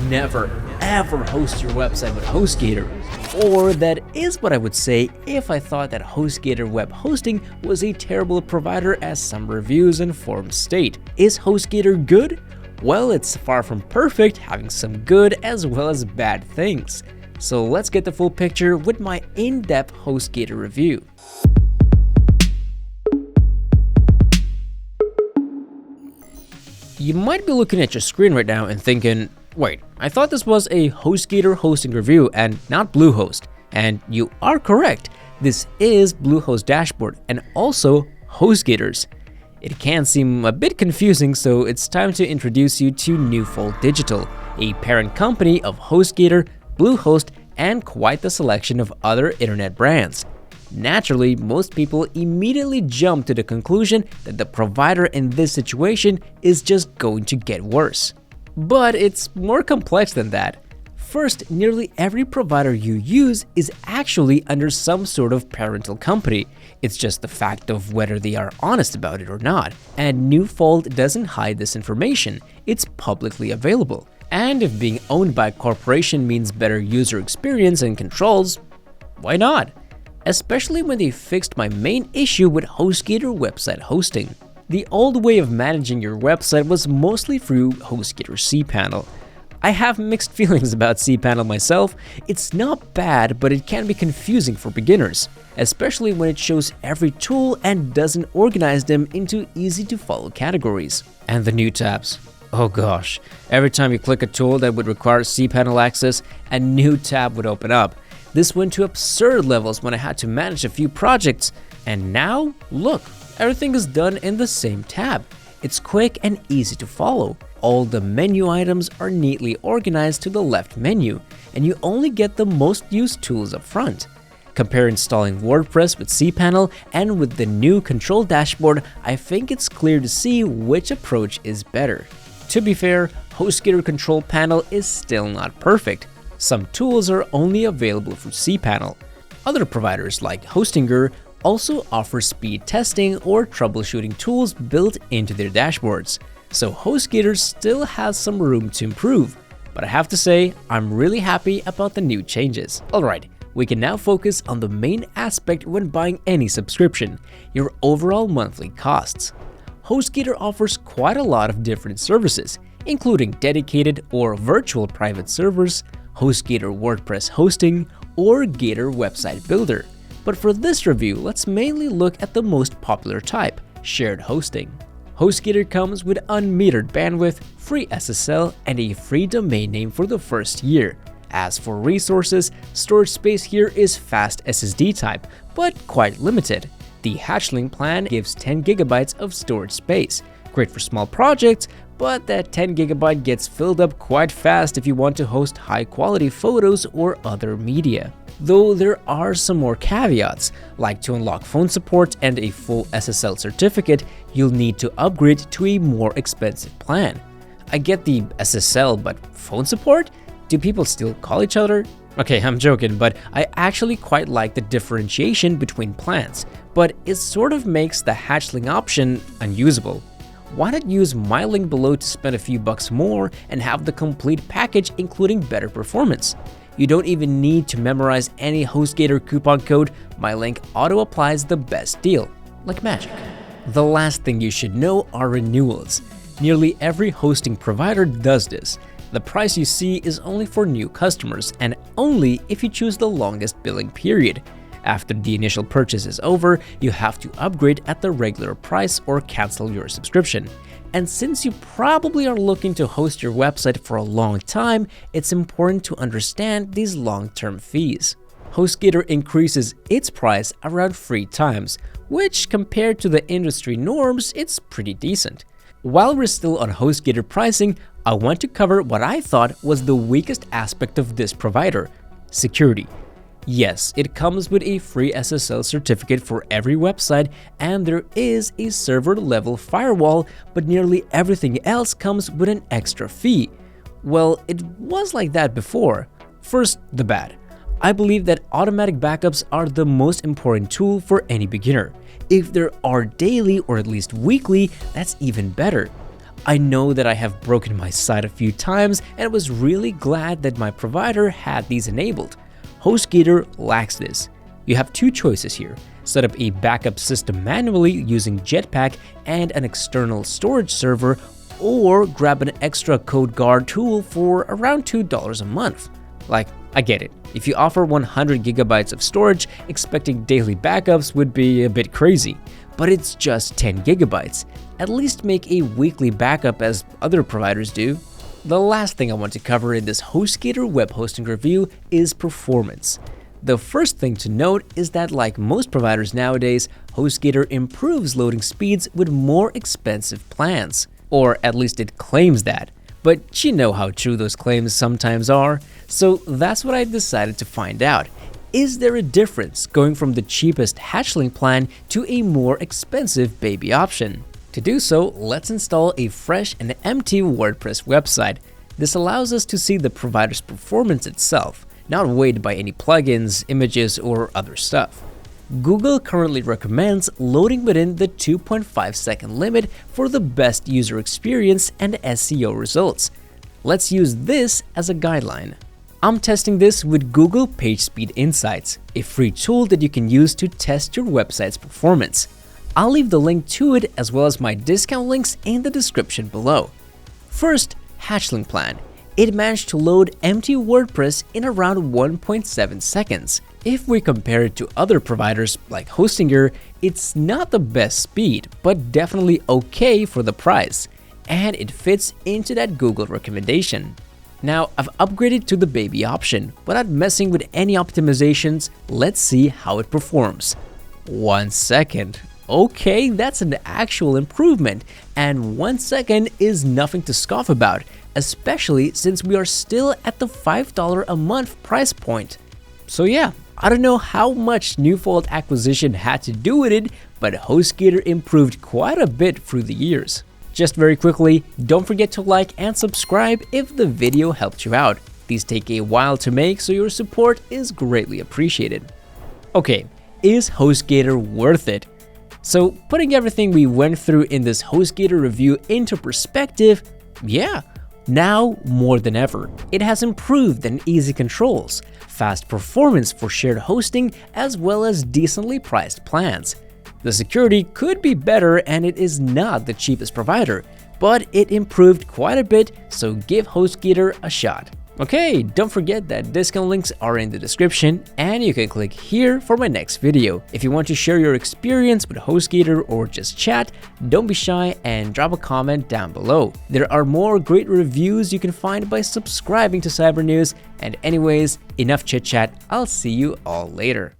never ever host your website with HostGator. Or that is what I would say if I thought that HostGator web hosting was a terrible provider as some reviews and forums state. Is HostGator good? Well, it's far from perfect, having some good as well as bad things. So let's get the full picture with my in-depth HostGator review. You might be looking at your screen right now and thinking, wait, I thought this was a HostGator hosting review and not Bluehost. And you are correct, this is Bluehost dashboard and also HostGator's. It can seem a bit confusing, so it's time to introduce you to Newfold Digital, a parent company of HostGator, Bluehost, and quite the selection of other internet brands. Naturally, most people immediately jump to the conclusion that the provider in this situation is just going to get worse. But it's more complex than that. First, nearly every provider you use is actually under some sort of parental company. It's just the fact of whether they are honest about it or not. And Newfold doesn't hide this information. It's publicly available. And if being owned by a corporation means better user experience and controls, why not? Especially when they fixed my main issue with HostGator website hosting. The old way of managing your website was mostly through HostGator cPanel. I have mixed feelings about cPanel myself. It's not bad, but it can be confusing for beginners, especially when it shows every tool and doesn't organize them into easy-to-follow categories. And the new tabs. Oh gosh, every time you click a tool that would require cPanel access, a new tab would open up. This went to absurd levels when I had to manage a few projects, and now, look, everything is done in the same tab. It's quick and easy to follow. All the menu items are neatly organized to the left menu, and you only get the most used tools up front. Compare installing WordPress with cPanel and with the new control dashboard, I think it's clear to see which approach is better. To be fair, HostGator control panel is still not perfect. Some tools are only available through cPanel. Other providers like HostGator also offer speed testing or troubleshooting tools built into their dashboards. So HostGator still has some room to improve, but I have to say I'm really happy about the new changes. Alright, we can now focus on the main aspect when buying any subscription, your overall monthly costs. HostGator offers quite a lot of different services, including dedicated or virtual private servers, HostGator WordPress hosting, or Gator website builder. But for this review, let's mainly look at the most popular type, shared hosting. HostGator comes with unmetered bandwidth, free SSL, and a free domain name for the first year. As for resources, storage space here is fast SSD type, but quite limited. The Hatchling plan gives 10 GB of storage space, great for small projects, but that 10 GB gets filled up quite fast if you want to host high-quality photos or other media. Though there are some more caveats, like to unlock phone support and a full SSL certificate, you'll need to upgrade to a more expensive plan. I get the SSL, but phone support? Do people still call each other? Okay, I'm joking, but I actually quite like the differentiation between plans, but it sort of makes the Hatchling option unusable. Why not use my link below to spend a few bucks more and have the complete package including better performance? You don't even need to memorize any HostGator coupon code, my link auto-applies the best deal, like magic. The last thing you should know are renewals. Nearly every hosting provider does this. The price you see is only for new customers and only if you choose the longest billing period. After the initial purchase is over, you have to upgrade at the regular price or cancel your subscription. And since you probably are looking to host your website for a long time, it's important to understand these long-term fees. HostGator increases its price around 3 times, which compared to the industry norms, it's pretty decent. While we're still on HostGator pricing, I want to cover what I thought was the weakest aspect of this provider: security. Yes, it comes with a free SSL certificate for every website, and there is a server-level firewall, but nearly everything else comes with an extra fee. Well, it was like that before. First, the bad. I believe that automatic backups are the most important tool for any beginner. If there are daily or at least weekly, that's even better. I know that I have broken my site a few times and was really glad that my provider had these enabled. HostGator lacks this. You have two choices here. Set up a backup system manually using Jetpack and an external storage server, or grab an extra code guard tool for around $2 a month. Like, I get it. If you offer 100 gigabytes of storage, expecting daily backups would be a bit crazy. But it's just 10 gigabytes. At least make a weekly backup as other providers do. The last thing I want to cover in this HostGator web hosting review is performance. The first thing to note is that, like most providers nowadays, HostGator improves loading speeds with more expensive plans. Or at least it claims that. But you know how true those claims sometimes are. So that's what I decided to find out. Is there a difference going from the cheapest hatchling plan to a more expensive baby option? To do so, let's install a fresh and empty WordPress website. This allows us to see the provider's performance itself, not weighed by any plugins, images, or other stuff. Google currently recommends loading within the 2.5-second limit for the best user experience and SEO results. Let's use this as a guideline. I'm testing this with Google PageSpeed Insights, a free tool that you can use to test your website's performance. I'll leave the link to it as well as my discount links in the description below. First, Hatchling Plan. It managed to load empty WordPress in around 1.7 seconds. If we compare it to other providers like HostGator, it's not the best speed, but definitely okay for the price, and it fits into that Google recommendation. Now, I've upgraded to the baby option, without messing with any optimizations. Let's see how it performs. 1 second. Okay, that's an actual improvement, and 1 second is nothing to scoff about, especially since we are still at the $5 a month price point. So yeah, I don't know how much Newfold acquisition had to do with it, but HostGator improved quite a bit through the years. Just very quickly, don't forget to like and subscribe if the video helped you out. These take a while to make, so your support is greatly appreciated. Okay, is HostGator worth it? So putting everything we went through in this HostGator review into perspective, yeah. Now more than ever, it has improved and easy controls, fast performance for shared hosting, as well as decently priced plans. The security could be better and it is not the cheapest provider, but it improved quite a bit, so give HostGator a shot. Okay, don't forget that discount links are in the description and you can click here for my next video. If you want to share your experience with HostGator or just chat, don't be shy and drop a comment down below. There are more great reviews you can find by subscribing to Cyber News. And anyways, enough chit chat, I'll see you all later.